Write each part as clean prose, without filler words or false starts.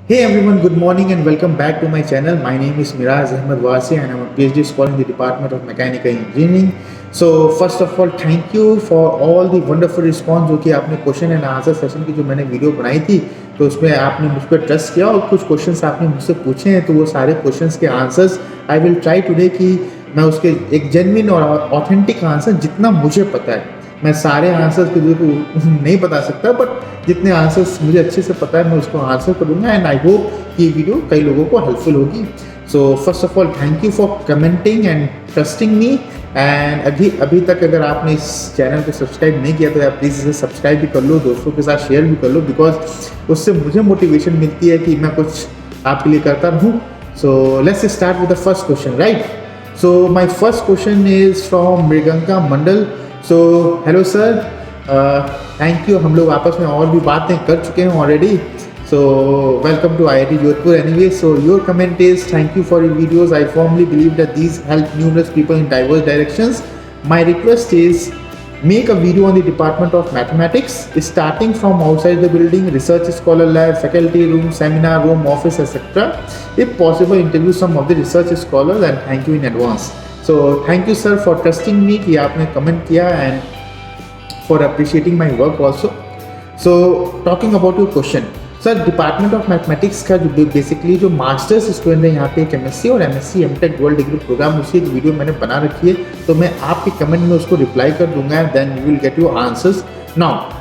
Hey everyone, good morning and welcome back to my channel. My name is Miraz Ahmed Wasi and I'm a PhD scholar in the Department of Mechanical Engineering. So first of all, thank you for all the wonderful response जो कि आपने question and answer session की जो मैंने video बनाई थी तो उसमें आपने मुझ पर ट्रस्ट किया और कुछ क्वेश्चंस आपने मुझसे पूछे हैं तो वो सारे क्वेश्चंस के answers I will try today कि मैं उसके एक जेन्युइन और ऑथेंटिक आंसर जितना मुझे पता है, मैं सारे आंसर्स के को नहीं बता सकता बट जितने आंसर्स मुझे अच्छे से पता है मैं उसको आंसर करूँगा एंड आई होप कि ये वीडियो कई लोगों को हेल्पफुल होगी. सो first of all thank you for commenting and trusting me and अभी तक अगर आपने इस चैनल को सब्सक्राइब नहीं किया तो आप प्लीज़ इसे सब्सक्राइब भी कर लो, दोस्तों के साथ शेयर भी कर लो बिकॉज उससे मुझे मोटिवेशन मिलती है कि मैं कुछ आपके लिए करता रहूँ. So let's start with the first question right. So my first question is from Mriganka Mandal. So hello sir, thank you. हम लोग आपस में और भी बातें कर चुके हैं already. So welcome to IIT Jodhpur anyway. So your comment is thank you for your videos. I firmly believe that these help numerous people in diverse directions. My request is make a video on the Department of Mathematics starting from outside the building, research scholar lab, faculty room, seminar room, office etc. If possible interview some of the research scholars and thank you in advance. So thank you sir for trusting me कि आपने comment किया and for appreciating my work also. So talking about your question. Sir department of mathematics का जो basically जो masters student है यहाँ पे एक एमएससी और MSc MTech dual degree program उसकी एक वीडियो मैंने बना रखी है तो मैं आपके कमेंट में उसको रिप्लाई कर दूंगा then you will get your answers. Now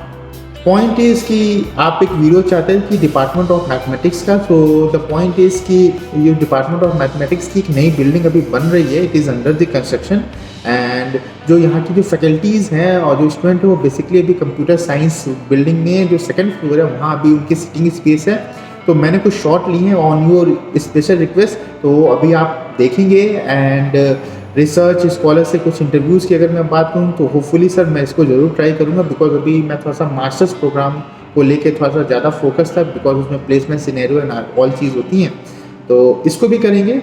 point is कि आप एक वीडियो चाहते हैं कि डिपार्टमेंट ऑफ मैथमेटिक्स का. सो द पॉइंट इज़ कि ये डिपार्टमेंट ऑफ मैथमेटिक्स की एक नई बिल्डिंग अभी बन रही है. It is under the construction and जो यहाँ की जो फैकल्टीज़ हैं और जो स्टूडेंट है वो बेसिकली अभी कंप्यूटर साइंस बिल्डिंग में जो सेकंड फ्लोर है वहाँ अभी उनकी सिटिंग स्पेस है. तो मैंने कुछ शॉट ली हैं ऑन योर स्पेशल रिक्वेस्ट तो अभी आप देखेंगे एंड रिसर्च स्कॉलर से कुछ इंटरव्यूज़ की अगर मैं बात करूँ तो होपफुली सर मैं इसको ज़रूर ट्राई करूँगा बिकॉज अभी मैं थोड़ा सा मास्टर्स प्रोग्राम को लेके थोड़ा सा ज़्यादा फोकस था बिकॉज उसमें प्लेसमेंट सिनेरियो एंड ऑल चीज़ होती हैं तो इसको भी करेंगे.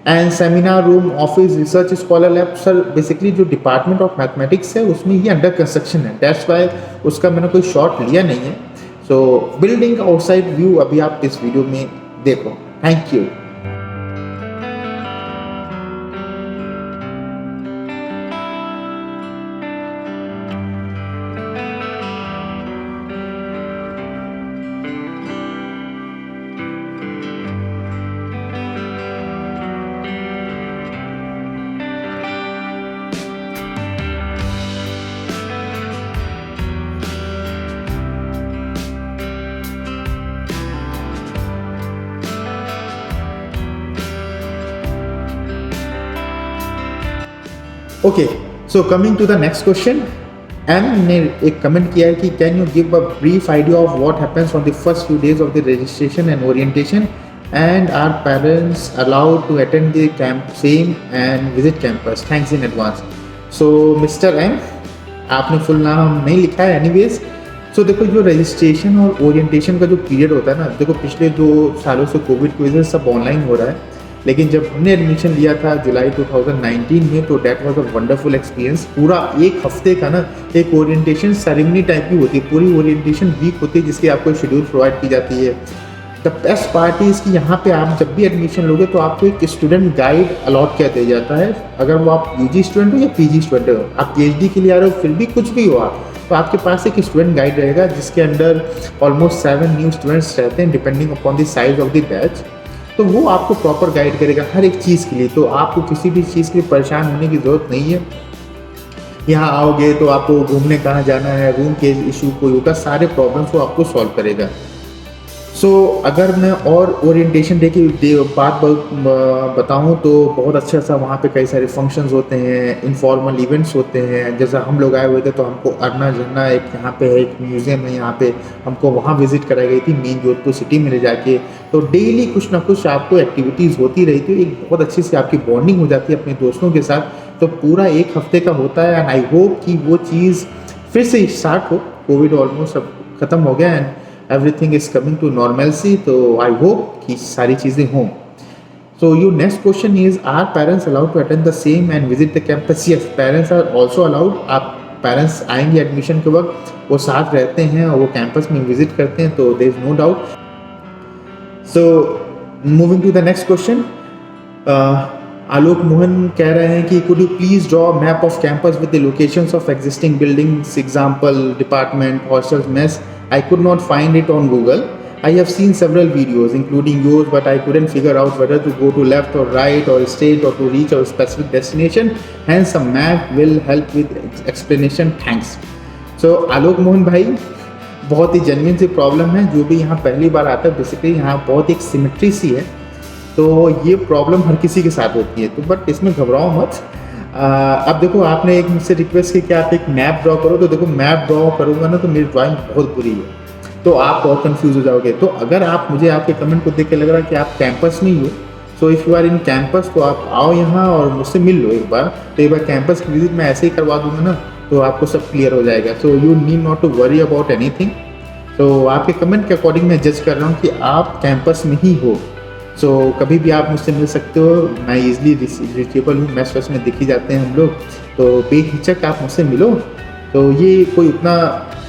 And seminar room, office, research scholar lab sir basically जो डिपार्टमेंट ऑफ मैथमेटिक्स है उसमें ये अंडर कंस्ट्रक्शन है दैट्स वाई उसका मैंने कोई शॉट लिया नहीं है. सो बिल्डिंग का आउटसाइड व्यू अभी आप इस वीडियो में देखो. Thank you. Okay so coming to the next question. M ने एक कमेंट किया है कि can you give a brief idea of what happens on the first few days of the registration and orientation and are parents allowed to attend the camp same and visit campus. Thanks in advance. So mister M, आपने full नाम नहीं लिखा है anyways. सो देखो जो registration और orientation का जो पीरियड होता है ना, देखो पिछले 2 सालों से कोविड की वजह से सब ऑनलाइन हो रहा है लेकिन जब हमने एडमिशन लिया था जुलाई 2019 में तो that was a wonderful experience. पूरा एक हफ्ते का ना एक ओरिएंटेशन सेरेमनी टाइप की होती है, पूरी ओरिएंटेशन वीक होती है जिसकी आपको शेड्यूल प्रोवाइड की जाती है. द बेस्ट पार्ट इज़ कि यहाँ पे आप जब भी एडमिशन लोगे तो आपको एक स्टूडेंट गाइड अलॉट किया दिया जाता है. अगर वो आप यूजी स्टूडेंट हो या पीजी स्टूडेंट हो, आप पीएचडी के लिए आ रहे हो फिर भी कुछ भी हो आप तो आपके पास एक स्टूडेंट गाइड रहेगा जिसके अंडर ऑलमोस्ट 7 न्यू स्टूडेंट्स रहते हैं depending upon the size of the batch. तो वो आपको प्रॉपर गाइड करेगा हर एक चीज़ के लिए. तो आपको किसी भी चीज़ के लिए परेशान होने की ज़रूरत नहीं है. यहाँ आओगे तो आपको घूमने कहाँ जाना है, रूम के इशू कोई होगा, सारे प्रॉब्लम्स वो आपको सॉल्व करेगा. सो अगर मैं और ओरिएंटेशन डे की बात बताऊँ तो बहुत अच्छा सा वहाँ पे कई सारे फंक्शंस होते हैं, इनफॉर्मल इवेंट्स होते हैं. जैसा हम लोग आए हुए थे तो हमको अरना झरना एक यहाँ पे है, एक म्यूज़ियम है यहाँ पे, हमको वहाँ विजिट कराई गई थी मेन जोधपुर सिटी में ले जाके. तो डेली कुछ ना कुछ आपको एक्टिविटीज़ होती रही थी. एक बहुत अच्छी सी आपकी बॉन्डिंग हो जाती है अपने दोस्तों के साथ. तो पूरा एक हफ्ते का होता है एंड आई होप कि वो चीज़ फिर से स्टार्ट हो. कोविड ऑलमोस्ट अब ख़त्म हो गया and everything is coming to normalcy. तो I hope कि सारी चीज़ें हों. So your next question is, are parents allowed to attend the same and visit the campus? Yes, parents are also allowed. आप पेरेंट्स आएंगे एडमिशन के वक्त, वो साथ रहते हैं और वो कैंपस में विजिट करते हैं, तो there is no doubt. So moving to the next question, Alok Mohan कह रहे हैं कि could you please draw map of campus with the locations of existing buildings, example department, hostels, mess. I could not find it on Google. I have seen several videos including yours, but I couldn't figure out whether to go to left or right or straight or to reach a specific destination. Hence a map will help with explanation. Thanks. So आलोक मोहन भाई, बहुत ही genuine सी problem है. जो भी यहाँ पहली बार आता है, basically यहाँ बहुत एक सिमेट्री सी है, तो ये प्रॉब्लम हर किसी के साथ होती है. तो बट इसमें घबराओ मत. अब देखो, आपने एक मुझसे रिक्वेस्ट की कि आप एक मैप ड्रॉ करो, तो देखो मैप ड्रॉ करूँगा ना तो मेरी ड्राइंग बहुत बुरी है, तो आप बहुत कंफ्यूज हो जाओगे. तो अगर आप मुझे आपके कमेंट को देख के लग रहा है कि आप कैंपस में ही हो, so if you are in campus, तो आप आओ यहाँ और मुझसे मिल लो एक बार. तो एक बार कैंपस की विजिट मैं ऐसे ही करवा दूंगा ना, तो आपको सब क्लियर हो जाएगा. So you need not to worry about anything. तो आपके कमेंट के अकॉर्डिंग मैं जज कर रहा हूँ कि आप कैंपस में ही हो. सो कभी भी आप मुझसे मिल सकते हो. मैं ईजिली रीचेबल हूँ, मैस वेस में दिख ही जाते हैं हम लोग, तो बेहिचक आप मुझसे मिलो. तो ये कोई उतना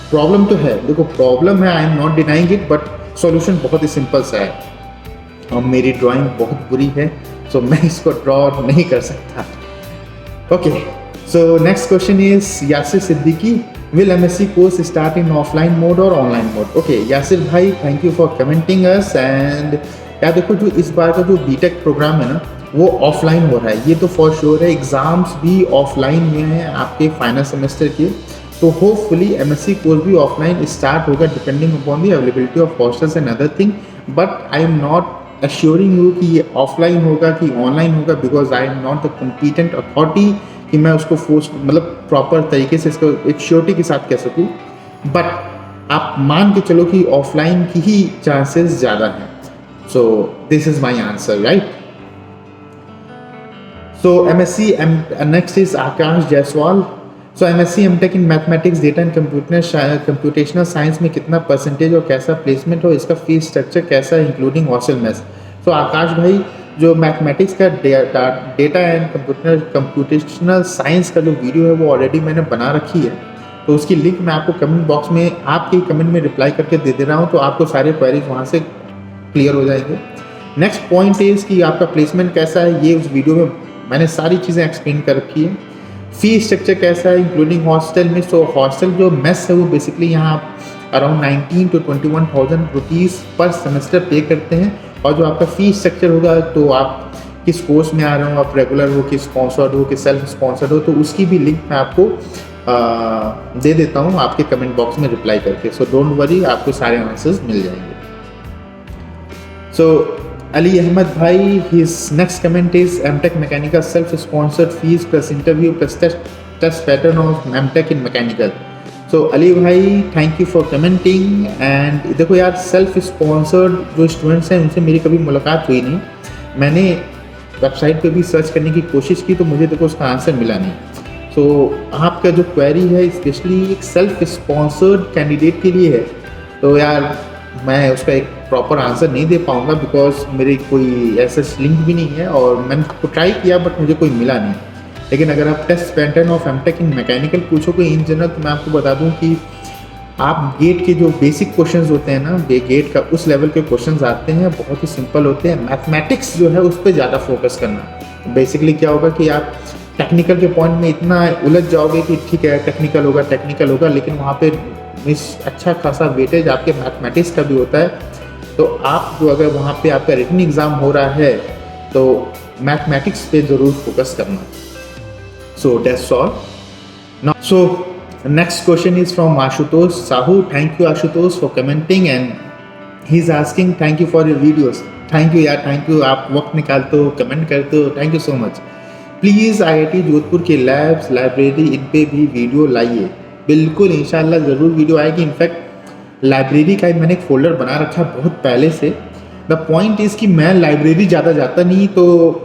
प्रॉब्लम तो है, देखो प्रॉब्लम है, I am not denying it, but solution बहुत ही सिंपल सा है. और मेरी ड्राइंग बहुत बुरी है, सो मैं इसको ड्रॉ नहीं कर सकता. Okay, so next question is Yasir Siddiqui, will MSc course start in offline mode और ऑनलाइन मोड? ओके यासिर भाई, thank you for commenting us. And यार देखो, जो इस बार का जो बीटेक प्रोग्राम है ना, वो ऑफलाइन हो रहा है, ये तो फॉर श्योर है. एग्ज़ाम्स भी ऑफलाइन हुए हैं आपके फाइनल सेमेस्टर के, तो होपफुली एमएससी कोर्स भी ऑफलाइन स्टार्ट होगा, depending upon the availability of hostels and other thing. But I am not assuring you कि ये ऑफलाइन होगा कि ऑनलाइन होगा, because I am not the competent authority कि मैं उसको फोर्स मतलब प्रॉपर तरीके से इसको एक श्योरिटी के साथ कह सकूँ. बट आप मान के चलो कि ऑफलाइन की ही चांसेस ज़्यादा हैं. So this is my answer, right? So MSc next is Akash Jaiswal. So MSc MTech in Mathematics, Data and Computational Science में कितना परसेंटेज और कैसा प्लेसमेंट हो, इसका फीस स्ट्रक्चर कैसा है इंक्लूडिंग हॉस्टल मेस? तो आकाश भाई, जो मैथमेटिक्स का डेटा एंड कंप्यूटेशनल साइंस का जो वीडियो है वो ऑलरेडी मैंने बना रखी है, तो उसकी लिंक मैं आपको कमेंट बॉक्स में आपके कमेंट में रिप्लाई करके दे रहा हूँ, तो आपको सारे क्वेरीज वहाँ से क्लियर हो जाएंगे. नेक्स्ट पॉइंट इज़ कि आपका प्लेसमेंट कैसा है, ये उस वीडियो में मैंने सारी चीज़ें एक्सप्लेन कर रखी है. फी स्ट्रक्चर कैसा है इंक्लूडिंग हॉस्टल में. सो हॉस्टल जो मेस है वो बेसिकली यहाँ अराउंड 19 to 21,000 रुपीज़ पर सेमेस्टर पे करते हैं. और जो आपका फी स्ट्रक्चर होगा, तो आप किस कोर्स में आ रहे हो, आप रेगुलर हो कि स्पॉन्सर्ड हो कि सेल्फ स्पॉन्सर्ड हो, तो उसकी भी लिंक मैं आपको दे देता हूँ आपके कमेंट बॉक्स में रिप्लाई करके. सो डोंट वरी, आपको सारे आंसर्स मिल जाएंगे. So Ali Ahmed bhai, his next comment is MTech Mechanical self-sponsored fees plus interview plus test pattern of MTech in Mechanical. So Ali bhai, thank you for commenting. And देखो यार, self sponsored जो students हैं उनसे मेरी कभी मुलाकात हुई नहीं. मैंने वेबसाइट पे भी सर्च करने की कोशिश की, तो मुझे देखो उसका आंसर मिला नहीं. तो आपका जो क्वेरी है स्पेशली एक सेल्फ स्पॉन्सर्ड कैंडिडेट के लिए है, तो यार मैं उसका एक प्रॉपर आंसर नहीं दे पाऊँगा, बिकॉज मेरी कोई ऐसा लिंक भी नहीं है और मैंने ट्राई किया बट मुझे कोई मिला नहीं. लेकिन अगर आप test pattern of MTech in mechanical पूछोगे इन जनरल, तो मैं आपको बता दूं कि आप गेट के जो बेसिक क्वेश्चंस होते हैं ना, गेट का उस लेवल के क्वेश्चंस आते हैं, बहुत ही सिंपल होते हैं. मैथमेटिक्स जो है उस पर ज़्यादा फोकस करना. बेसिकली क्या होगा कि आप टेक्निकल के पॉइंट में इतना उलझ जाओगे कि ठीक है टेक्निकल होगा, लेकिन वहाँ पे अच्छा खासा वेटेज आपके मैथमेटिक्स का भी होता है. तो आप जो अगर वहाँ पे आपका रिटन एग्ज़ाम हो रहा है, तो मैथमेटिक्स पे ज़रूर फोकस करना. So that's all. So next question is from Ashutosh Sahu. Thank you Ashutosh for commenting and he is asking thank you for your videos. Thank you यार, थैंक यू, आप वक्त निकालते हो, कमेंट करते हो, thank you so much. Please IIT Jodhpur के labs, library, इन पे भी वीडियो लाइए. बिल्कुल इंशाल्लाह ज़रूर वीडियो आएगी. इनफैक्ट लाइब्रेरी का मैंने एक फ़ोल्डर बना रखा है बहुत पहले से. द पॉइंट इज़ कि मैं लाइब्रेरी ज़्यादा जाता नहीं, तो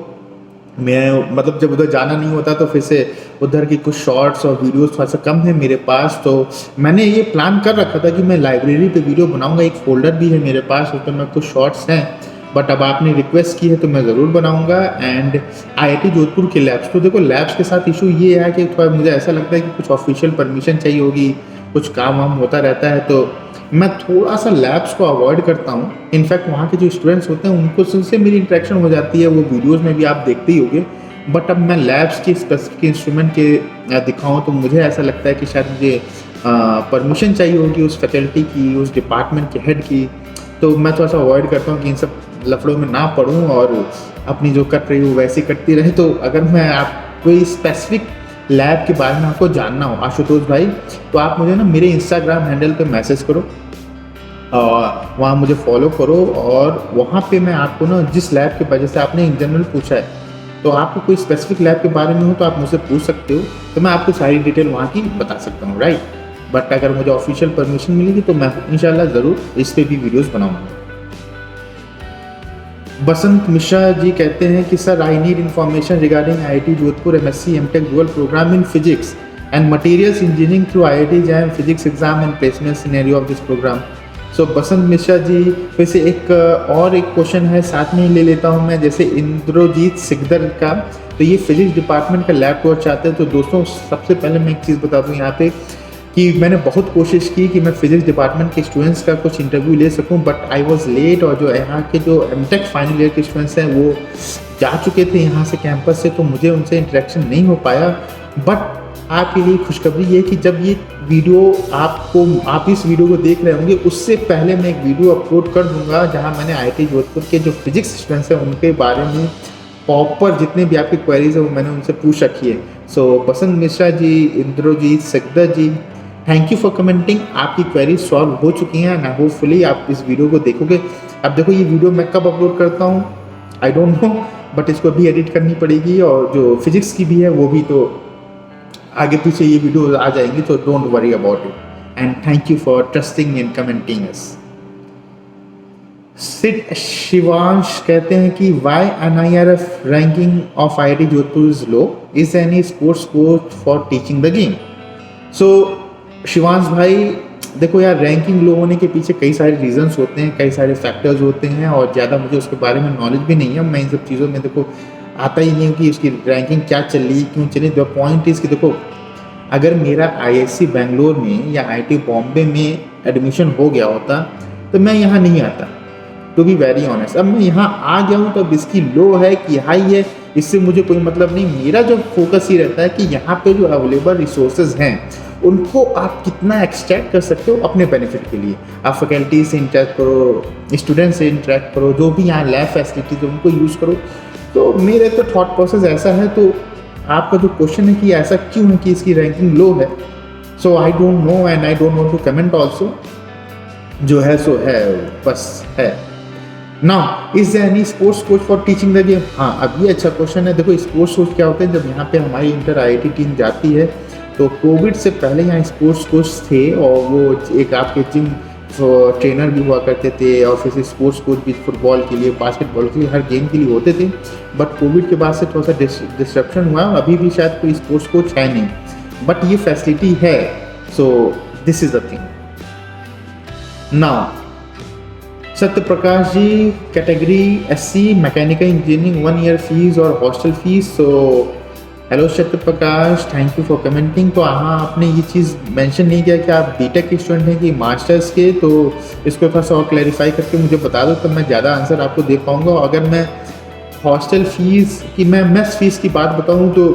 मैं मतलब जब उधर जाना नहीं होता तो फिर से उधर की कुछ शॉर्ट्स और वीडियोस थोड़ा सा कम है मेरे पास. तो मैंने ये प्लान कर रखा था कि मैं लाइब्रेरी पे वीडियो बनाऊंगा. एक फ़ोल्डर भी है मेरे पास, उस पर मैं कुछ शॉर्ट्स हैं, बट अब आपने रिक्वेस्ट की है तो मैं ज़रूर बनाऊंगा. एंड IIT जोधपुर के लैब्स, तो देखो लैब्स के साथ इशू ये है कि थोड़ा मुझे ऐसा लगता है कि कुछ ऑफिशियल परमिशन चाहिए होगी, कुछ काम वाम होता रहता है, तो मैं थोड़ा-सा लैब्स को अवॉइड करता हूँ। इनफैक्ट वहाँ के जो स्टूडेंट्स होते हैं उनको से मेरी इंटरेक्शन हो जाती है, वो वीडियोज़ में भी आप देखते ही होंगे। बट अब मैं लैब्स की स्पेसिफिक इंस्ट्रूमेंट के दिखाऊँ तो मुझे ऐसा लगता है कि शायद मुझे परमिशन चाहिए होगी उस फैकल्टी की, उस डिपार्टमेंट के हेड की। तो मैं थोड़ा-सा अवॉइड करता हूँ कि इन सब लफड़ों में ना पड़ूँ और अपनी जो कट रही है वो वैसे ही कटती रहे। तो अगर मैं आप कोई स्पेसिफिक लैब के बारे में आपको जानना हो आशुतोष भाई, तो आप मुझे ना मेरे इंस्टाग्राम हैंडल पे मैसेज करो और वहाँ मुझे फॉलो करो, और वहाँ पे मैं आपको ना जिस लैब के वजह से आपने इन जनरल पूछा है, तो आपको कोई स्पेसिफिक लैब के बारे में हो तो आप मुझसे पूछ सकते हो, तो मैं आपको सारी डिटेल वहाँ की बता सकता हूँ, राइट। बट अगर मुझे ऑफिशियल परमिशन मिलेगी तो मैं इंशाल्लाह ज़रूर इस पे भी वीडियोज़ बनाऊँगा। बसंत मिश्रा जी कहते हैं कि sir I need information regarding IIT Jodhpur MSc MTech dual program in physics and materials engineering through IIT JAM physics exam and placement scenario of this program. So Basant Mishra ji, फिर से एक और एक क्वेश्चन है साथ में ही ले लेता हूँ मैं, जैसे इंद्रजीत सिकदर का, तो ये फिजिक्स डिपार्टमेंट का लैब टूर चाहते हैं। तो दोस्तों सबसे पहले मैं एक चीज़ बता दूँ यहाँ पे कि मैंने बहुत कोशिश की कि मैं फिजिक्स डिपार्टमेंट के स्टूडेंट्स का कुछ इंटरव्यू ले सकूं, बट आई वाज लेट, और जो यहाँ के जो एमटेक फाइनल ईयर के स्टूडेंट्स हैं वो जा चुके थे यहाँ से कैंपस से, तो मुझे उनसे इंटरेक्शन नहीं हो पाया। बट आपके लिए खुशखबरी ये है कि जब ये वीडियो आप इस वीडियो को देख रहे होंगे उससे पहले मैं एक वीडियो अपलोड कर दूंगा जहाँ मैंने IIT जोधपुर के जो फिजिक्स स्टूडेंट्स हैं उनके बारे में प्रॉपर जितने भी आपकी क्वेरीज है वो मैंने उनसे पूछ रखी है। सो बसंत मिश्रा जी, इंद्रजीत सिकदर जी, थैंक यू फॉर कमेंटिंग। आपकी क्वेरी सॉल्व हो चुकी हैं ना, होपफुली आप इस वीडियो को देखोगे। अब देखो ये वीडियो मैं कब अपलोड करता हूँ आई डोंट नो, बट इसको भी एडिट करनी पड़ेगी, और जो फिजिक्स की भी है वो भी तो आगे पीछे ये वीडियो आ जाएंगी, तो don't worry about it and thank you for trusting and commenting us. Sid Shivansh कहते हैं कि why NIRF ranking of IIT Jodhpur is low, is any sports coach for teaching the game. So Shivansh भाई देखो यार, रैंकिंग लो होने के पीछे कई सारे रीजंस होते हैं, कई सारे फैक्टर्स होते हैं, और ज़्यादा मुझे उसके बारे में नॉलेज भी नहीं है। मैं इन सब चीज़ों में देखो आता ही नहीं हूँ कि इसकी रैंकिंग क्या चल रही, क्यों चली। द पॉइंट इज़ कि देखो अगर मेरा IISc बैंगलोर में या IIT बॉम्बे में एडमिशन हो गया होता तो मैं यहाँ नहीं आता, टू बी वेरी ऑनेस्ट। अब मैं यहाँ आ गया हूँ तो अब इसकी लो है कि हाई है, इससे मुझे कोई मतलब नहीं। मेरा जो फोकस ही रहता है कि यहाँ पे जो अवेलेबल रिसोर्सेज हैं उनको आप कितना एक्सट्रैक्ट कर सकते हो अपने बेनिफिट के लिए। आप फैकल्टी से इंटरेक्ट करो, स्टूडेंट से इंटरेक्ट करो, जो भी यहाँ लैब फैसिलिटीज है उनको यूज़ करो। तो मेरे तो थॉट प्रोसेस ऐसा है। तो आपका जो क्वेश्चन है कि ऐसा क्यों है कि इसकी रैंकिंग लो है, so I don't know and I don't want to comment also. जो है सो है, बस है। Now is there any sports coach for teaching the game? हाँ, अब ये अच्छा क्वेश्चन है। देखो स्पोर्ट्स कोच क्या होते हैं, जब यहाँ पे हमारी इंटर IIT टीम जाती है तो कोविड से पहले यहाँ स्पोर्ट्स कोच थे, और वो एक आपके जिम ट्रेनर भी हुआ करते थे, और फिर से स्पोर्ट्स कोच भी फुटबॉल के लिए, बास्केटबॉल के लिए, हर गेम के लिए होते थे। बट कोविड के बाद से थोड़ा सा डिस्ट्रप्शन हुआ, अभी भी शायद कोई स्पोर्ट्स कोच है नहीं, बट ये फैसिलिटी है। So this is the thing. Now Satya Prakash ji, category SC mechanical engineering 1 year fees और hostel fees. So hello Satya Prakash, thank you for commenting. तो हाँ, आपने ये चीज़ मेंशन नहीं किया कि आप बीटेक के स्टूडेंट हैं कि मास्टर्स के, तो इसको थोड़ा सा और क्लैरिफाई करके मुझे बता दो, तो मैं ज़्यादा आंसर आपको दे पाऊँगा। अगर मैं हॉस्टल फीस की, मैं मेस फीस की बात बताऊँ तो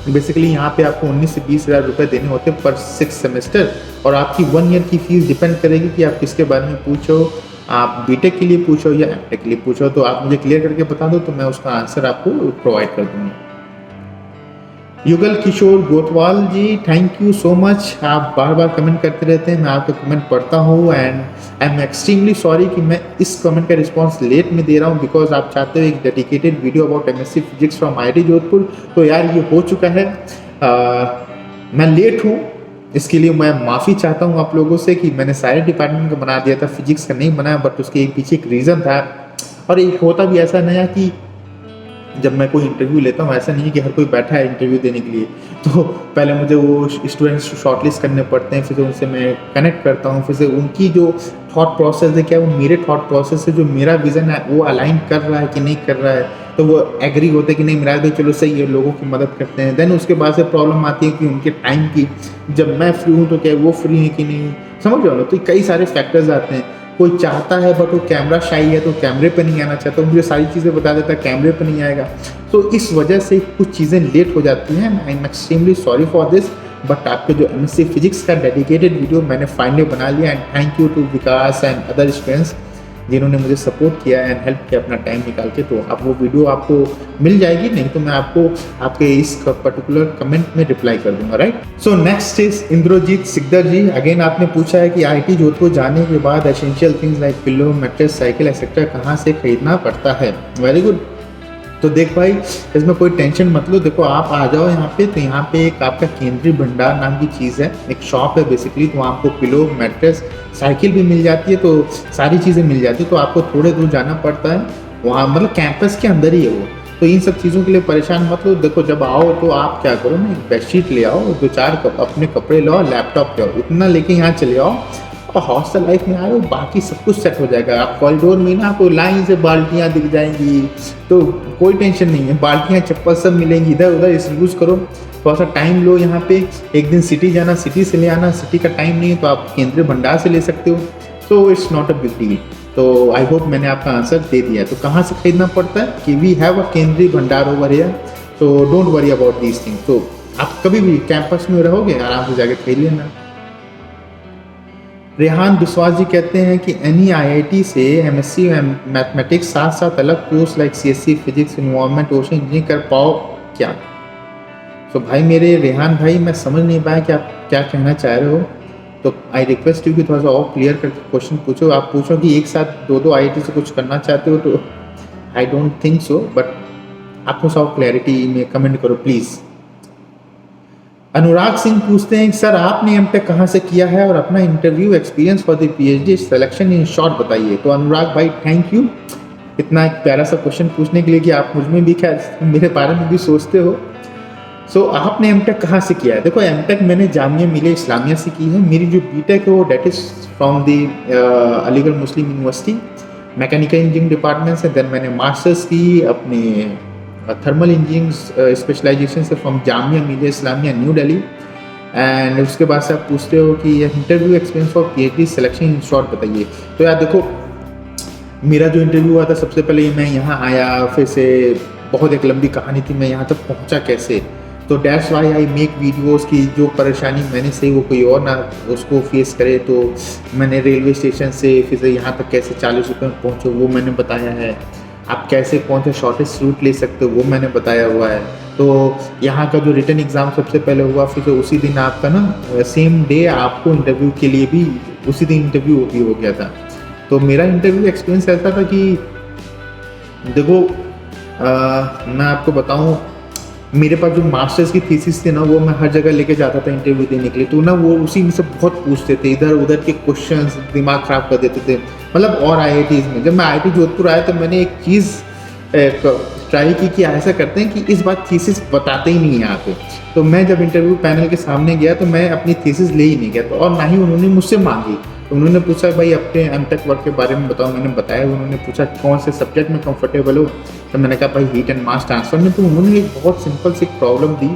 बेसिकली यहाँ पे आपको 19 से 20 हज़ार रुपये देने होते हैं पर 6 सेमेस्टर, और आपकी 1 ईयर की फ़ीस डिपेंड करेगी कि आप किसके बारे में पूछो, आप बीटेक के लिए पूछो या एमटेक के लिए पूछो। तो आप मुझे क्लियर करके बता दो तो मैं उसका आंसर आपको प्रोवाइड कर दूँगा। युगल किशोर गोटवाल जी, थैंक यू सो मच। आप बार बार कमेंट करते रहते हैं, मैं आपका कमेंट पढ़ता हूँ and I am extremely sorry कि मैं इस कमेंट का रिस्पांस लेट में दे रहा हूँ, बिकॉज आप चाहते हो एक dedicated video about MSc physics from IIT Jodhpur. तो यार ये हो चुका है, मैं लेट हूँ, इसके लिए मैं माफ़ी चाहता हूँ आप लोगों से कि मैंने सारे डिपार्टमेंट का बना दिया था, फिजिक्स का नहीं बनाया। बट उसके पीछे एक रीज़न था, और एक होता भी ऐसा नया कि जब मैं कोई इंटरव्यू लेता हूँ, ऐसा नहीं है कि हर कोई बैठा है इंटरव्यू देने के लिए। तो पहले मुझे वो स्टूडेंट्स शॉर्टलिस्ट करने पड़ते हैं, फिर उनसे मैं कनेक्ट करता हूँ, फिर से उनकी जो थॉट प्रोसेस है क्या वो मेरे थॉट प्रोसेस से जो मेरा विज़न है वो अलाइन कर रहा है कि नहीं कर रहा है। तो वो एग्री होते कि नहीं मिराज भाई चलो सही है, लोगों की मदद करते हैं। देन उसके बाद से प्रॉब्लम आती है कि उनके टाइम की, जब मैं फ्री हूँ तो क्या वो फ्री है कि नहीं, समझ रहे हो ना। तो कई सारे फैक्टर्स आते हैं। कोई चाहता है बट वो कैमरा शाई है तो कैमरे पे नहीं आना चाहता, मुझे सारी चीज़ें बता देता है कैमरे पे नहीं आएगा। तो इस वजह से कुछ चीज़ें लेट हो जाती हैं। I am extremely sorry for this. But आपके जो एमएससी फिजिक्स का डेडिकेटेड वीडियो मैंने फाइनली बना लिया। And thank you to Vikas and other students जिन्होंने मुझे सपोर्ट किया एंड हेल्प किया अपना टाइम निकाल के। तो अब वो वीडियो आपको मिल जाएगी, नहीं तो मैं आपको आपके इस पर्टिकुलर कमेंट में रिप्लाई कर दूंगा, right. So next is Indrajit Sikdar ji. Again आपने पूछा है कि आईटी जोधपुर जाने के बाद essential things like pillow, mattress, cycle etcetera कहाँ से खरीदना पड़ता है। Very good. तो देख भाई, इसमें कोई टेंशन मत लो। देखो आप आ जाओ यहाँ पे, तो यहाँ पे एक आपका केंद्रीय भंडार नाम की चीज़ है, एक शॉप है बेसिकली। तो आपको पिलो, मैट्रेस, साइकिल भी मिल जाती है, तो सारी चीज़ें मिल जाती है। तो आपको थोड़े दूर जाना पड़ता है, वहाँ मतलब कैंपस के अंदर ही है वो। तो इन सब चीज़ों के लिए परेशान मत लो। देखो जब आओ तो आप क्या करो ना, एक बेडशीट ले आओ, 2-4 अपने कपड़े लो, लैपटॉप ले आओ, इतना लेके यहाँ चले आओ। और हॉस्टल लाइफ में आ रहे हो, बाकी सब कुछ सेट हो जाएगा। आप कॉरिडोर में ना आपको लाइन से बाल्टियाँ दिख जाएंगी, तो कोई टेंशन नहीं है। बाल्टियाँ, चप्पल सब मिलेंगी, इधर उधर इस यूज़ करो। थोड़ा सा टाइम लो यहाँ पे, एक दिन सिटी जाना, सिटी से ले आना, सिटी का टाइम नहीं है तो आप केंद्रीय भंडार से ले सकते हो। So it's not a big deal. तो आई होप मैंने आपका आंसर दे दिया है। तो कहाँ से खरीदना पड़ता है कि वी हैव अ केंद्रीय भंडार over here, so don't worry about these things. तो आप कभी भी कैंपस में रहोगे आराम से जाके खरीद लेना। रेहान विश्वास जी कहते हैं कि एनी आईआईटी से एमएससी मैथमेटिक्स साथ साथ अलग course like CSC, physics, environment, ocean engineering कर पाओ क्या। तो भाई मेरे रेहान भाई, मैं समझ नहीं पाया कि आप क्या कहना चाह रहे हो। तो आई रिक्वेस्ट यू कि थोड़ा सा और क्लियर करके क्वेश्चन पूछो। आप पूछो कि एक साथ दो आईआईटी से कुछ करना चाहते हो, तो I don't think so. But आप थोड़ा सा और क्लैरिटी में कमेंट करो प्लीज़। अनुराग सिंह पूछते हैं सर आपने एमटेक कहाँ से किया है और अपना interview experience for the PhD selection in short बताइए। तो अनुराग भाई थैंक यू इतना एक प्यारा सा क्वेश्चन पूछने के लिए कि आप मुझ में भी क्या मेरे बारे में भी सोचते हो। सो आपने एमटेक कहाँ से किया है। देखो एमटेक मैंने जामिया मिलिया इस्लामिया से की है। मेरी जो बीटेक है वो that is from the Aligarh Muslim university mechanical engineering department से। देन मैंने मास्टर्स की अपने थर्मल इंजीनियरिंग स्पेशलाइजेशन से from Jamia Millia Islamia new Delhi. And उसके बाद से आप पूछते हो कि interview experience for PhD selection in short बताइए। तो यार देखो मेरा जो इंटरव्यू हुआ था, सबसे पहले मैं यहाँ आया, फिर से बहुत एक लंबी कहानी थी मैं यहाँ तक पहुँचा कैसे। तो that's why I make videos की जो परेशानी मैंने सही वो कोई और ना उसको फेस करे। तो मैंने रेलवे स्टेशन से फिर से यहाँ तक कैसे 40 रुपये में पहुँचो वो मैंने बताया है। आप कैसे कौन सा शॉर्टेस्ट रूट ले सकते हो वो मैंने बताया हुआ है। तो यहाँ का जो रिटन एग्ज़ाम सबसे पहले हुआ, फिर से उसी दिन आपका ना सेम डे आपको इंटरव्यू के लिए भी उसी दिन इंटरव्यू भी हो गया था। तो मेरा इंटरव्यू एक्सपीरियंस ऐसा था कि देखो मैं आपको बताऊँ, मेरे पास जो मास्टर्स की थीसिस थी ना वो मैं हर जगह लेके जाता था इंटरव्यू देने के लिए। तो ना वो उसी में से बहुत पूछते थे, इधर उधर के क्वेश्चंस दिमाग ख़राब कर देते थे। मतलब और आईआईटीज़ में जब मैं आईआईटी जोधपुर आया तो मैंने एक चीज़ ट्राई की कि ऐसा करते हैं कि इस बार थीसिस बताते ही नहीं यहाँ पे। तो मैं जब इंटरव्यू पैनल के सामने गया तो मैं अपनी थीसिस ले ही नहीं गया। तो और ना ही उन्होंने मुझसे मांगी। तो उन्होंने पूछा भाई अपने एमटेक वर्क के बारे में बताओ, मैंने बताया। उन्होंने पूछा कौन से सब्जेक्ट में कंफर्टेबल हो, तो मैंने कहा भाई हीट एंड मास ट्रांसफर में। तो उन्होंने एक बहुत सिंपल सी प्रॉब्लम दी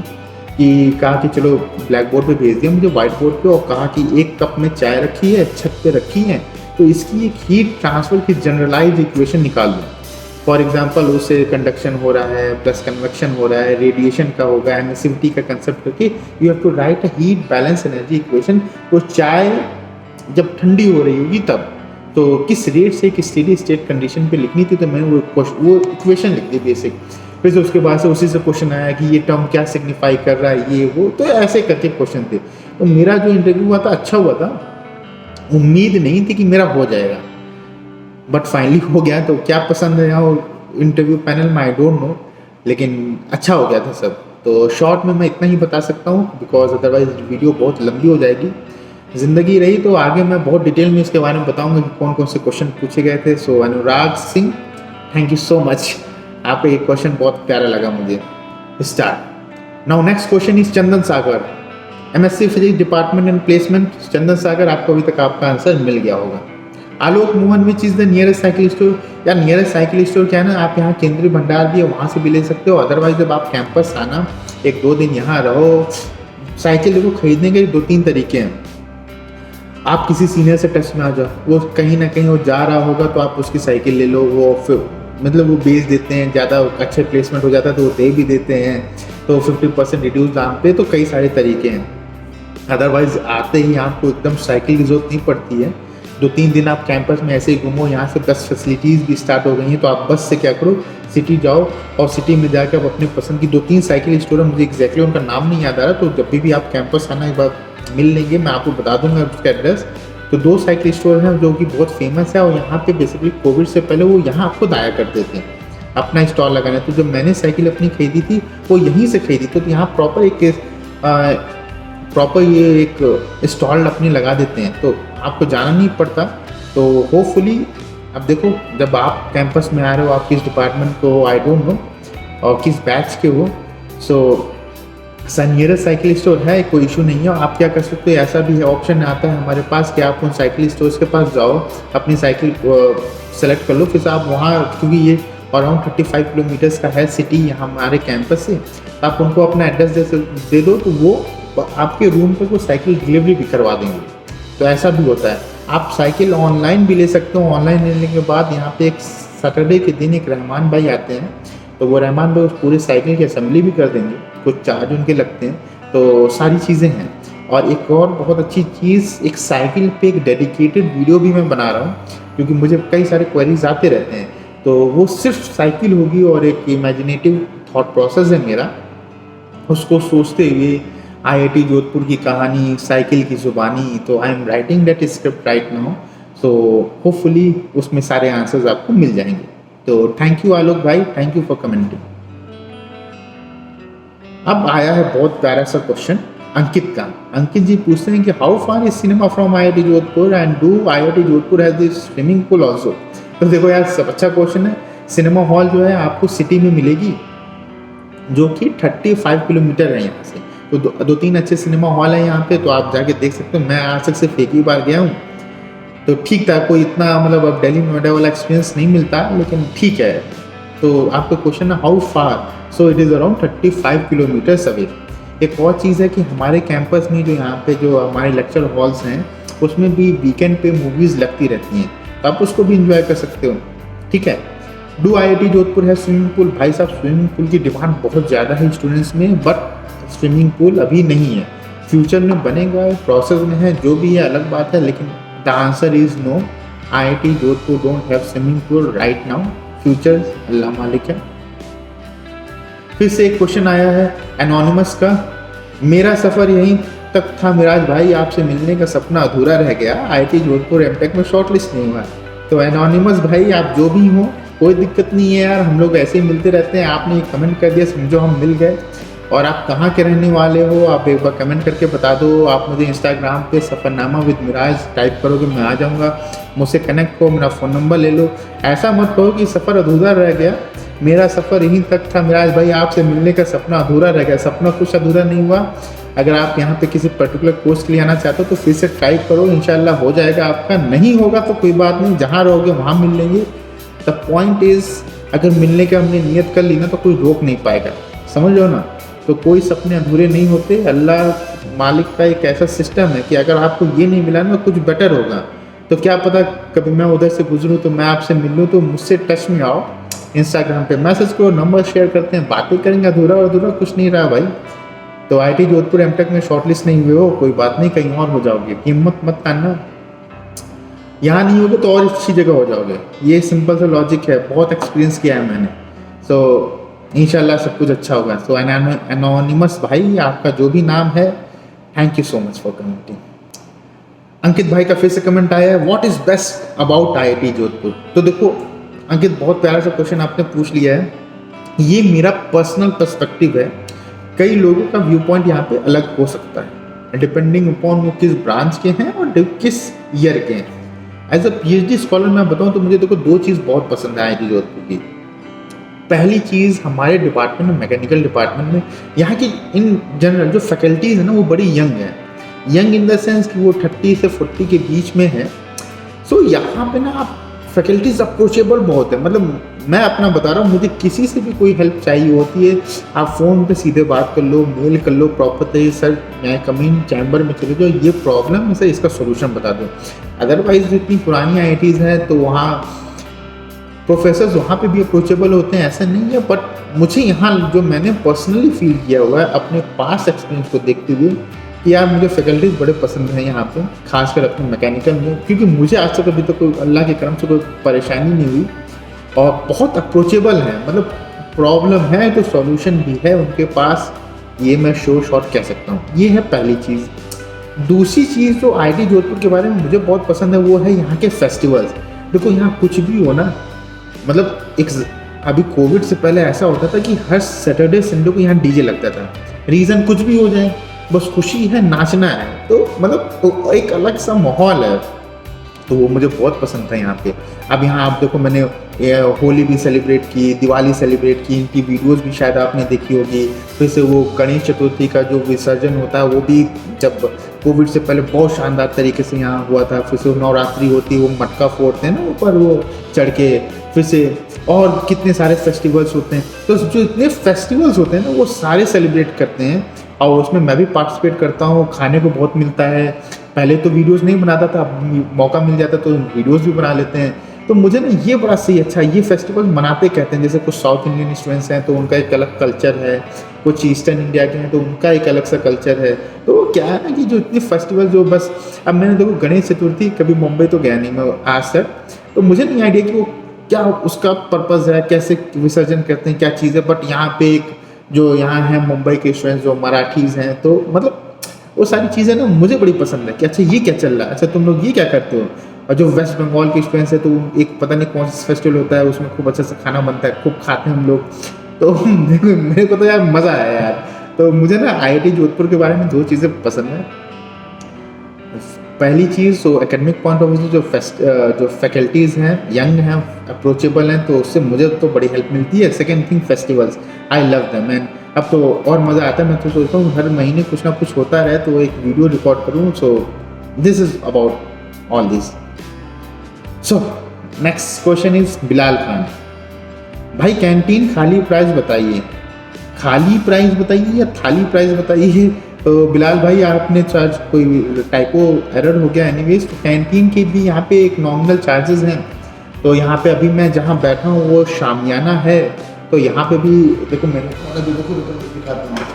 कि कहा कि चलो ब्लैक बोर्ड पे भेज दिया मुझे वाइट बोर्ड पे, और कहा कि एक कप में चाय रखी है, छत पे रखी है, तो इसकी एक हीट ट्रांसफर की जनरलाइज इक्वेशन निकाल दो। फॉर एग्जाम्पल उससे कंडक्शन हो रहा है प्लस कन्वेक्शन हो रहा है, रेडिएशन का होगा, एमिसिविटी का कंसेप्ट करके you have to write a heat balance energy equation. तो चाय जब ठंडी हो रही होगी तब तो किस रेट से किस स्टेडी स्टेट कंडीशन पे लिखनी थी, तो मैंने वो इक्वेशन लिख दी बेसिक। फिर से उसके बाद से उसी से क्वेश्चन आया कि ये टर्म क्या सिग्निफाई कर रहा है, ये वो, तो ऐसे करके क्वेश्चन थे। तो मेरा जो इंटरव्यू हुआ था अच्छा हुआ था, उम्मीद नहीं थी कि मेरा हो जाएगा, बट फाइनली हो गया। तो क्या पसंद है वो इंटरव्यू पैनल में आई डोंट नो, लेकिन अच्छा हो गया था सब। तो शॉर्ट में मैं इतना ही बता सकता हूँ बिकॉज अदरवाइज वीडियो बहुत लंबी हो जाएगी। ज़िंदगी रही तो आगे मैं बहुत डिटेल में इसके बारे में बताऊंगा कि कौन कौन से क्वेश्चन पूछे गए थे। So Anurag Singh thank you so much, आपका ये क्वेश्चन बहुत प्यारा लगा मुझे। Start now. Next question is Chandan Sagar, MSc physics department and placement. Chandan Sagar आपको अभी तक आपका आंसर मिल गया होगा। Alok Mohan which is the nearest cycle store? या नियरेस्ट साइकिल स्टोर क्या है ना, आप यहाँ केंद्रीय भंडार भी है, वहाँ से भी ले सकते हो। अदरवाइज जब आप कैंपस आना, 1-2 दिन यहाँ रहो। साइकिल देखो खरीदने के 2-3 तरीके हैं। आप किसी सीनियर से टच में आ जाओ, वो कहीं ना कहीं वो जा रहा होगा तो आप उसकी साइकिल ले लो, वो फिर मतलब वो बेच देते हैं, ज़्यादा अच्छे प्लेसमेंट हो जाता है तो वो दे भी देते हैं, तो 50% रिड्यूस दाम पे। तो कई सारे तरीके हैं। अदरवाइज आते ही आपको एकदम साइकिल की जरूरत नहीं पड़ती है। 2-3 दिन आप कैंपस में ऐसे ही घूमो, यहाँ से बस फैसिलिटीज़ भी स्टार्ट हो गई हैं, तो आप बस से क्या करो, सिटी जाओ और सिटी में जाकर आप अपने पसंद की 2-3 साइकिल स्टोर है, मुझे एग्जैक्टली उनका नाम नहीं याद आ रहा, तो जब भी आप कैंपस आना एक बार मिल लेंगे, मैं आपको बता दूंगा उसका एड्रेस। तो 2 साइकिल स्टोर हैं जो कि बहुत फेमस है, और यहाँ पे बेसिकली कोविड से पहले वो यहाँ आपको दाया करते थे अपना स्टॉल लगाना। तो जब मैंने साइकिल अपनी खरीदी थी वो यहीं से खरीदी, तो यहाँ प्रॉपर ये एक स्टॉल अपनी लगा देते हैं, तो आपको जाना नहीं पड़ता। तो होपफुली अब देखो, जब आप कैंपस में आ रहे हो, आप किस डिपार्टमेंट को हो आई डोंट नो, और किस बैच के हो, सो नियरेस्ट साइकिल स्टोर है, कोई इशू नहीं है। आप क्या कर सकते हो, ऐसा भी है ऑप्शन आता है हमारे पास कि आप उन साइकिल स्टोर्स के पास जाओ, अपनी साइकिल सेलेक्ट कर लो, फिर आप वहाँ, क्योंकि ये अराउंड 35 किलोमीटर्स का है सिटी यहाँ हमारे कैंपस से, आप उनको अपना एड्रेस दे दो, तो वो आपके रूम पे वो साइकिल डिलीवरी भी करवा देंगे। तो ऐसा भी होता है। आप साइकिल ऑनलाइन भी ले सकते हो। ऑनलाइन लेने के बाद यहाँ पे एक सैटरडे के दिन एक रहमान भाई आते हैं, तो वो रहमान भाई उस पूरे साइकिल की असेंबली भी कर देंगे, कुछ चार्ज उनके लगते हैं, तो सारी चीज़ें हैं। और एक और बहुत अच्छी चीज़, एक साइकिल पे एक डेडिकेटेड वीडियो भी मैं बना रहा हूँ, क्योंकि मुझे कई सारे क्वेरीज आते रहते हैं, तो वो सिर्फ साइकिल होगी और एक इमेजिनेटिव थॉट प्रोसेस है मेरा, उसको सोचते हुए IIT जोधपुर की कहानी, साइकिल की ज़ुबानी। तो I am writing that script right now, so hopefully उसमें सारे आंसर्स आपको मिल जाएंगे। तो थैंक यू आलोक भाई, थैंक यू फॉर कमेंटिंग। अब आया है बहुत प्यारा सा क्वेश्चन अंकित का। अंकित जी पूछते हैं कि how far is cinema from IIT Jodhpur and do IIT Jodhpur has this swimming pool also? तो देखो यार, सब अच्छा क्वेश्चन है। सिनेमा हॉल जो है आपको सिटी में मिलेगी, जो कि 35 किलोमीटर है यहाँ से। तो 2-3 अच्छे सिनेमा हॉल है यहाँ पे, तो आप जाके देख सकते हो। मैं आज तक सिर्फ एक ही बार गया हूँ, तो ठीक था, कोई इतना मतलब अब दिल्ली नोएडा वाला एक्सपीरियंस नहीं मिलता, लेकिन ठीक है। तो आपका क्वेश्चन है how far, so it is around 35 kilometres away. एक और चीज़ है कि हमारे कैंपस में जो यहाँ पे जो हमारे लेक्चर हॉल्स हैं, उसमें भी वीकेंड पे मूवीज़ लगती रहती हैं, तो आप उसको भी इंजॉय कर सकते हो। ठीक है। डू IIT जोधपुर है स्विमिंग पूल? भाई साहब, स्विमिंग पूल की डिमांड बहुत ज़्यादा है स्टूडेंट्स में, बट स्विमिंग पूल अभी नहीं है, फ्यूचर में बनेगा, प्रोसेस में है, जो भी है अलग बात है, लेकिन the answer is no. IIT Jodhpur don't have swimming pool right now, future Allah मालिक है। फिर से एक क्वेश्चन आया है एनोनिमस का, मेरा सफ़र यहीं तक था मिराज भाई, आपसे मिलने का सपना अधूरा रह गया, IIT जोधपुर एमटेक में शॉर्ट लिस्ट नहीं हुआ। तो एनोनिमस भाई, आप जो भी हो, कोई दिक्कत नहीं है यार, हम लोग ऐसे ही मिलते रहते हैं। आपने एक कमेंट कर दिया, समझो हम मिल गए। और आप कहाँ के रहने वाले हो, आप एक बार कमेंट करके बता दो। आप मुझे इंस्टाग्राम पे सफ़रनामा विद मिराज टाइप करोगे, मैं आ जाऊँगा, मुझसे कनेक्ट हो, मेरा फ़ोन नंबर ले लो। ऐसा मत कहो कि सफ़र अधूरा रह गया, मेरा सफ़र यहीं तक था मिराज भाई, आपसे मिलने का सपना अधूरा रह गया। सपना कुछ अधूरा नहीं हुआ। अगर आप यहाँ पे किसी पर्टिकुलर कोर्स के लिए आना चाहते हो तो फिर से ट्राई करो, इंशाल्लाह हो जाएगा आपका। नहीं होगा तो कोई बात नहीं, जहाँ रहोगे वहाँ मिल लेंगे। द पॉइंट इज़, अगर मिलने का हमने नियत कर ली ना, तो कोई रोक नहीं पाएगा, समझ लो ना। तो कोई सपने अधूरे नहीं होते। अल्लाह मालिक का एक ऐसा सिस्टम है कि अगर आपको ये नहीं मिला ना, कुछ बेटर होगा। तो क्या पता कभी मैं उधर से गुजरूँ तो मैं आपसे मिल लूँ, तो मुझसे टच में आओ, इंस्टाग्राम पे मैसेज करो, नंबर शेयर करते हैं, बातें करेंगे। अधूरा और अधूरा कुछ नहीं रहा भाई। तो IIT जोधपुर एमटेक में शॉर्टलिस्ट नहीं हुए हो, कोई बात नहीं, कहीं और हो जाओगे, हिम्मत मत करना। यहाँ नहीं होगे तो और अच्छी जगह हो जाओगे, ये सिंपल सा लॉजिक है, बहुत एक्सपीरियंस किया है मैंने। सो इंशाल्लाह सब कुछ अच्छा होगा। सो एनोनिमस भाई, आपका जो भी नाम है, thank you so much for commenting. Ankit भाई का फिर से कमेंट आया है, what is best about IIT Jodhpur? तो देखो अंकित, बहुत प्यारा सा क्वेश्चन आपने पूछ लिया है। ये मेरा पर्सनल पर्सपेक्टिव है, कई लोगों का व्यू पॉइंट यहाँ पे अलग हो सकता है, डिपेंडिंग अपॉन वो किस ब्रांच के हैं और किस ईयर के हैं। एज अ PhD स्कॉलर मैं बताऊँ तो मुझे देखो 2 चीज़ बहुत पसंद है IIT जोधपुर की। पहली चीज़, हमारे डिपार्टमेंट में, मैकेनिकल डिपार्टमेंट में, यहाँ की इन जनरल जो फैकल्टीज़ है ना, वो बड़ी यंग है। यंग इन द सेंस कि वो 30 से 40 के बीच में है। सो यहाँ पे ना आप फैकल्टीज अप्रोचेबल बहुत है, मतलब मैं अपना बता रहा हूँ, मुझे किसी से भी कोई हेल्प चाहिए होती है, आप फ़ोन पे सीधे बात कर लो, मेल कर लो प्रॉपर तरीके, सर मैं कमिंग चैम्बर में चले जाओ, ये प्रॉब्लम है सर, इसका सोल्यूशन बता दो। अदरवाइज जो इतनी पुरानी IITs हैं तो वहाँ प्रोफेसर्स वहाँ पे भी अप्रोचेबल होते हैं, ऐसा नहीं है। बट मुझे यहाँ जो मैंने पर्सनली फील किया हुआ है अपने पास्ट एक्सपीरियंस को देखते हुए कि यार मुझे फैकल्टीज़ बड़े पसंद हैं यहाँ पे, खासकर अपने मैकेनिकल में, क्योंकि मुझे आज तक अभी तक कोई अल्लाह के करम से कोई परेशानी नहीं हुई और बहुत अप्रोचेबल है, मतलब प्रॉब्लम है तो सॉल्यूशन भी है उनके पास, ये मैं शॉर्ट कह सकता हूँ। ये है पहली चीज़। दूसरी चीज़ जो IIT जोधपुर के बारे में मुझे बहुत पसंद है वो है यहाँ के फेस्टिवल्स। देखो यहाँ कुछ भी हो ना, मतलब अभी कोविड से पहले ऐसा होता था कि हर सैटरडे संडे को यहाँ DJ लगता था, रीज़न कुछ भी हो जाए, बस खुशी है, नाचना है, तो मतलब तो एक अलग सा माहौल है, तो वो मुझे बहुत पसंद था यहाँ पे। अब यहाँ आप देखो, मैंने होली भी सेलिब्रेट की, दिवाली सेलिब्रेट की, इनकी वीडियोस भी शायद आपने देखी होगी। फिर से वो गणेश चतुर्थी का जो विसर्जन होता है वो भी जब कोविड से पहले बहुत शानदार तरीके से यहाँ हुआ था। फिर से नवरात्रि होती है, वो मटका फोड़ते हैं ना ऊपर वो चढ़ के, फिर से और कितने सारे फेस्टिवल्स होते हैं। तो जो इतने फेस्टिवल्स होते हैं ना वो सारे सेलिब्रेट करते हैं और उसमें मैं भी पार्टिसिपेट करता हूँ। खाने को बहुत मिलता है, पहले तो वीडियोस नहीं बनाता था, अब मौका मिल जाता तो वीडियोस भी बना लेते हैं। तो मुझे ना ये बड़ा सही अच्छा, ये फेस्टिवल मनाते कहते हैं। जैसे कुछ साउथ इंडियन स्टूडेंट्स हैं तो उनका एक अलग कल्चर है, कुछ ईस्टर्न इंडिया के हैं तो उनका एक अलग सा कल्चर है। तो क्या है ना कि जो इतने फेस्टिवल जो बस, अब मैंने देखो गणेश चतुर्थी कभी मुंबई तो गया नहीं मैं आज तक, तो मुझे नहीं आइडिया कि वो क्या उसका पर्पज़ है, कैसे विसर्जन करते हैं, क्या चीज़ है। बट यहाँ पे एक जो यहाँ है मुंबई के स्टूडेंट्स जो मराठीज़ हैं, तो मतलब वो सारी चीज़ें ना मुझे बड़ी पसंद है कि अच्छा ये क्या चल रहा है, अच्छा तुम लोग ये क्या करते हो। और जो वेस्ट बंगाल के स्टूडेंट्स हैं तो एक पता नहीं कौन सा फेस्टिवल होता है, उसमें खूब अच्छा सा खाना बनता है, खूब खाते हैं हम लोग। तो मेरे को तो यार मज़ा आया यार। तो मुझे ना IIT जोधपुर के बारे में दो चीज़ें पसंद है। पहली चीज़ तो एकेडमिक पॉइंट ऑफ व्यू जो फैकल्टीज़ हैं यंग हैं, अप्रोचेबल हैं, तो उससे मुझे तो बड़ी हेल्प मिलती है। Second thing festivals, I love them and अब तो और मज़ा आता है। मैं तो सोचता हूँ हर महीने कुछ ना कुछ होता रहे तो एक वीडियो रिकॉर्ड करूँ। So this is about all this. So next question is Bilal Khan भाई, कैंटीन खाली प्राइस बताइए, खाली प्राइस बताइए या थाली प्राइस बताइए। तो बिलाल भाई आपने चार्ज कोई टाइपो एरर हो गया। एनीवेज तो कैंटीन के भी यहाँ पे एक नॉमिनल चार्जेस हैं। तो यहाँ पे अभी मैं जहाँ बैठा हूँ वो शामियाना है, तो यहाँ पे भी देखो मेनू कार्ड दिखाता हूँ,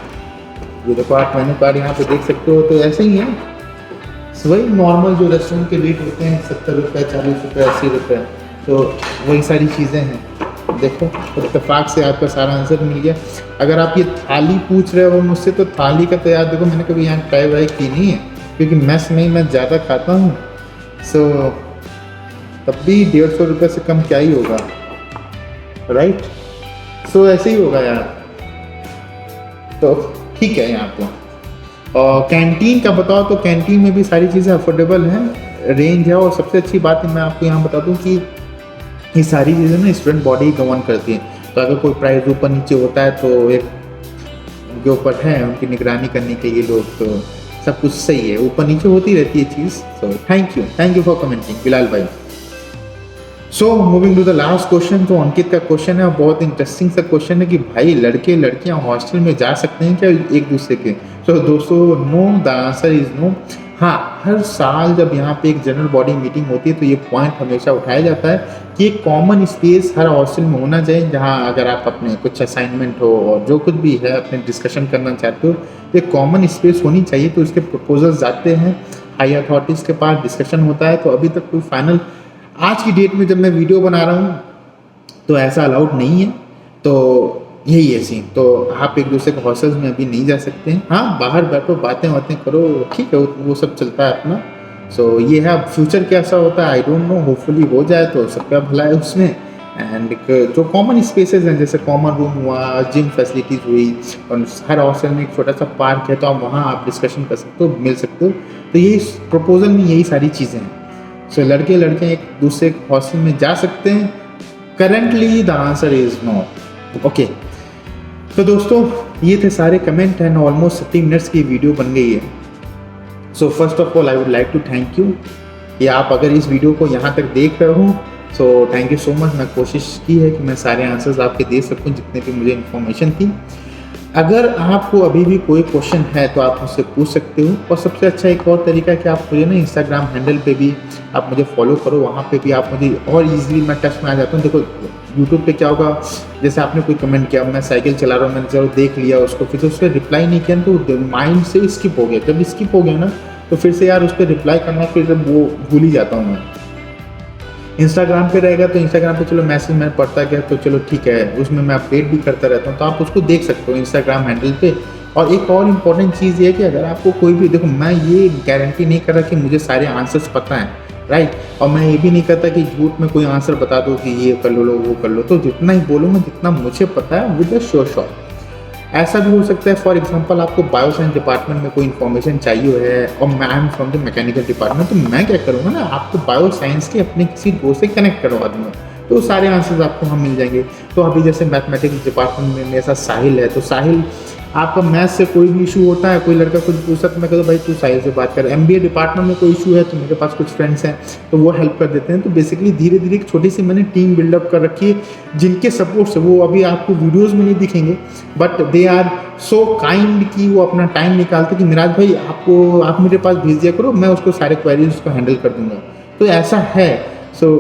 ये देखो आप मेनू कार्ड यहाँ पे देख सकते हो। तो ऐसे ही है, वही नॉर्मल जो रेस्टोरेंट के रेट होते हैं 70 रुपये, 40 रुपये, 80 रुपये, तो वही सारी चीज़ें हैं। देखो इत्तेफाक से आपका सारा आंसर मिल गया। अगर आप ये थाली पूछ रहे हो मुझसे, तो थाली का तो यार देखो मैंने कभी यहाँ ट्राई वाई की नहीं है, क्योंकि मैस में ही मैं ज़्यादा खाता हूँ। सो तब भी 150 रुपये से कम क्या ही होगा, राइट। सो ऐसे ही होगा यार, तो ठीक है यहाँ पर। और कैंटीन का बताओ तो कैंटीन में भी सारी चीज़ें अफोर्डेबल हैं, रेंज है। और सबसे अच्छी बात है मैं आपको यहाँ बता दूँ कि ये सारी चीज़ें ना स्टूडेंट बॉडी गवर्न करती हैं। तो अगर कोई प्राइस ऊपर नीचे होता है तो एक जो ऊपर है उनकी निगरानी करने के लिए लोग, तो सब कुछ सही है, ऊपर नीचे होती रहती है चीज़। So thank you for commenting Bilal भाई। So moving to the last question. तो अंकित का क्वेश्चन है, बहुत इंटरेस्टिंग सा क्वेश्चन है कि भाई लड़के लड़कियां हॉस्टल में जा सकते हैं क्या एक दूसरे के। तो दोस्तों no, the answer is no. हाँ, हर साल जब यहाँ पे एक जनरल बॉडी मीटिंग होती है तो ये पॉइंट हमेशा उठाया जाता है कि एक कॉमन स्पेस हर हॉस्टल में होना चाहिए, जहाँ अगर आप अपने कुछ असाइनमेंट हो और जो कुछ भी है अपने डिस्कशन करना चाहते हो, तो एक कॉमन स्पेस होनी चाहिए। तो इसके प्रपोजल्स जाते हैं हाई अथॉरिटीज़ के पास, डिस्कशन होता है। तो अभी तक कोई फाइनल, आज की डेट में जब मैं वीडियो बना रहा हूँ तो ऐसा अलाउड नहीं है। तो यही है सीन। तो आप एक दूसरे के हॉस्टल्स में अभी नहीं जा सकते हैं। हाँ, बाहर बैठो, बातें करो, ठीक है, वो सब चलता है अपना। सो ये है। अब फ्यूचर कैसा होता है आई डोंट नो, होपफुली हो जाए तो सबका भला है उसमें। एंड जो कॉमन स्पेसेस हैं जैसे कॉमन रूम हुआ, जिम फैसिलिटीज़ हुई, और हर हॉस्टल में एक छोटा सा पार्क है, तो आप वहाँ आप डिस्कशन कर सकते हो, मिल सकते हो। तो यही प्रपोजल में यही सारी चीज़ें हैं। सो लड़के लड़कियाँ एक दूसरे हॉस्टल में जा सकते हैं। Currently the answer is no. Okay, तो दोस्तों ये थे सारे कमेंट एंड ऑलमोस्ट 30 मिनट्स की वीडियो बन गई है। So first of all I would like to thank you कि आप अगर इस वीडियो को यहाँ तक देख रहे हो, सो थैंक यू सो मच। मैं कोशिश की है कि मैं सारे आंसर्स आपके दे सकूँ जितने भी मुझे इन्फॉर्मेशन थी। अगर आपको अभी भी कोई क्वेश्चन है तो आप मुझसे पूछ सकते हो, और सबसे अच्छा एक और तरीका है कि आप मुझे ना इंस्टाग्राम हैंडल पे भी आप मुझे फॉलो करो, वहाँ पे भी आप मुझे और ईजिली मैं टच में आ जाता हूँ। देखो यूट्यूब पे क्या होगा, जैसे आपने कोई कमेंट किया, मैं साइकिल चला रहा हूँ, मैंने चलो देख लिया उसको, फिर तो उस पर रिप्लाई नहीं किया तो माइंड से स्किप हो गया। जब स्किप हो गया ना तो फिर से यार उस पर रिप्लाई करना फिर वो भूल ही जाता हूँ मैं। इंस्टाग्राम पे रहेगा तो इंस्टाग्राम पे चलो मैसेज मैं पढ़ता गया तो चलो ठीक है, उसमें मैं अपडेट भी करता रहता हूँ, तो आप उसको देख सकते हो इंस्टाग्राम हैंडल पे। और एक और इम्पॉर्टेंट चीज़ ये है कि अगर आपको कोई भी, देखो मैं ये गारंटी नहीं कर रहा कि मुझे सारे आंसर्स पता हैं, राइट, और मैं ये भी नहीं करता कि झूठ में कोई आंसर बता दो कि ये कर लो वो कर लो। तो जितना ही बोलूँगा जितना मुझे पता है विद अ श्योर शॉट। ऐसा भी हो सकता है, फॉर एग्जांपल आपको बायोसाइंस डिपार्टमेंट में कोई इन्फॉर्मेशन चाहिए है और मैं I am from the mechanical department, तो मैं क्या करूँगा ना, आपको बायोसाइंस के अपने किसी दोस्त से कनेक्ट करवा दूँगा, तो सारे आंसर्स आपको वहाँ मिल जाएंगे। तो अभी जैसे मैथमेटिक्स डिपार्टमेंट में मेरे साथ साहिल है, तो साहिल आपका मैथ से कोई भी इशू होता है, कोई लड़का कुछ पूछता तो मैं कहता भाई तू साहिल से बात कर। एमबीए डिपार्टमेंट में कोई इशू है तो मेरे पास कुछ फ्रेंड्स हैं तो वो हेल्प कर देते हैं। तो बेसिकली धीरे धीरे एक छोटी सी मैंने टीम बिल्डअप कर रखी है जिनके सपोर्ट से, वो अभी आपको वीडियोज़ में नहीं दिखेंगे but they are so kind कि वो अपना टाइम निकालते कि मिराज भाई आप मेरे पास भेज दिया करो, मैं उसको सारे क्वेरीज उसको हैंडल कर दूंगा। तो ऐसा है। सो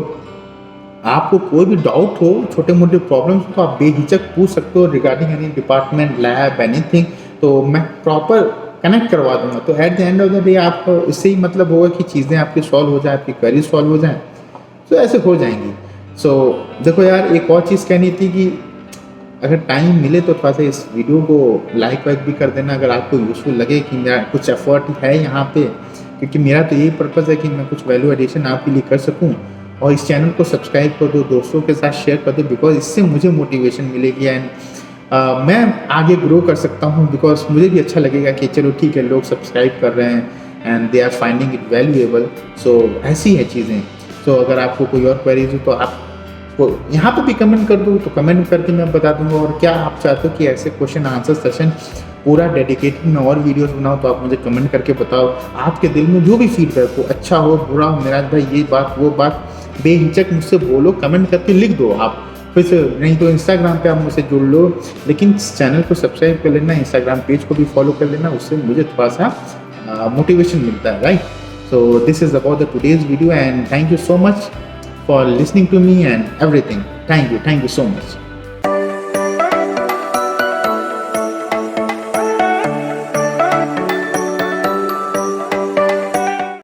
आपको कोई भी डाउट हो, छोटे मोटे प्रॉब्लम्स तो आप बेहिचक पूछ सकते हो regarding any department, lab, anything, तो मैं प्रॉपर कनेक्ट करवा दूंगा। तो at the end of the day आपको इससे ही मतलब होगा कि चीज़ें आपकी सॉल्व हो जाए, आपकी क्वेरीज सॉल्व हो जाएँ, तो ऐसे हो जाएंगी। सो देखो यार, एक और चीज़ कहनी थी कि अगर टाइम मिले तो थोड़ा सा इस वीडियो को लाइक वाइक भी कर देना अगर आपको यूज़फुल लगे कि मेरा कुछ एफर्ट है यहाँ पे, क्योंकि मेरा तो यही पर्पज़ है कि मैं कुछ वैल्यू एडिशन आपके लिए कर सकूँ। और इस चैनल को सब्सक्राइब कर दो, दोस्तों के साथ शेयर कर दो, बिकॉज इससे मुझे मोटिवेशन मिलेगी एंड मैं आगे ग्रो कर सकता हूँ। बिकॉज मुझे भी अच्छा लगेगा कि चलो ठीक है, लोग सब्सक्राइब कर रहे हैं and they are finding it valuable. So ऐसी है चीज़ें। सो अगर आपको कोई और क्वेरीज हो तो आप यहाँ पे भी कमेंट कर दो, तो कमेंट करके मैं बता दूंगा। और क्या आप चाहते हो कि ऐसे क्वेश्चन आंसर सेशन पूरा डेडिकेटेड में और वीडियोस बनाओ, तो आप मुझे कमेंट करके बताओ। आपके दिल में जो भी फीडबैक हो, अच्छा हो बुरा हो, मिराज भाई ये बात वो बात, बेहिचक मुझसे बोलो, कमेंट करके लिख दो आप। फिर से नहीं तो इंस्टाग्राम पे आप मुझसे जुड़ लो, लेकिन चैनल को सब्सक्राइब कर लेना, इंस्टाग्राम पेज को भी फॉलो कर लेना, उससे मुझे थोड़ा सा मोटिवेशन मिलता है, right. So this is about the today's video and thank you so much for listening to me and everything. Thank you so much.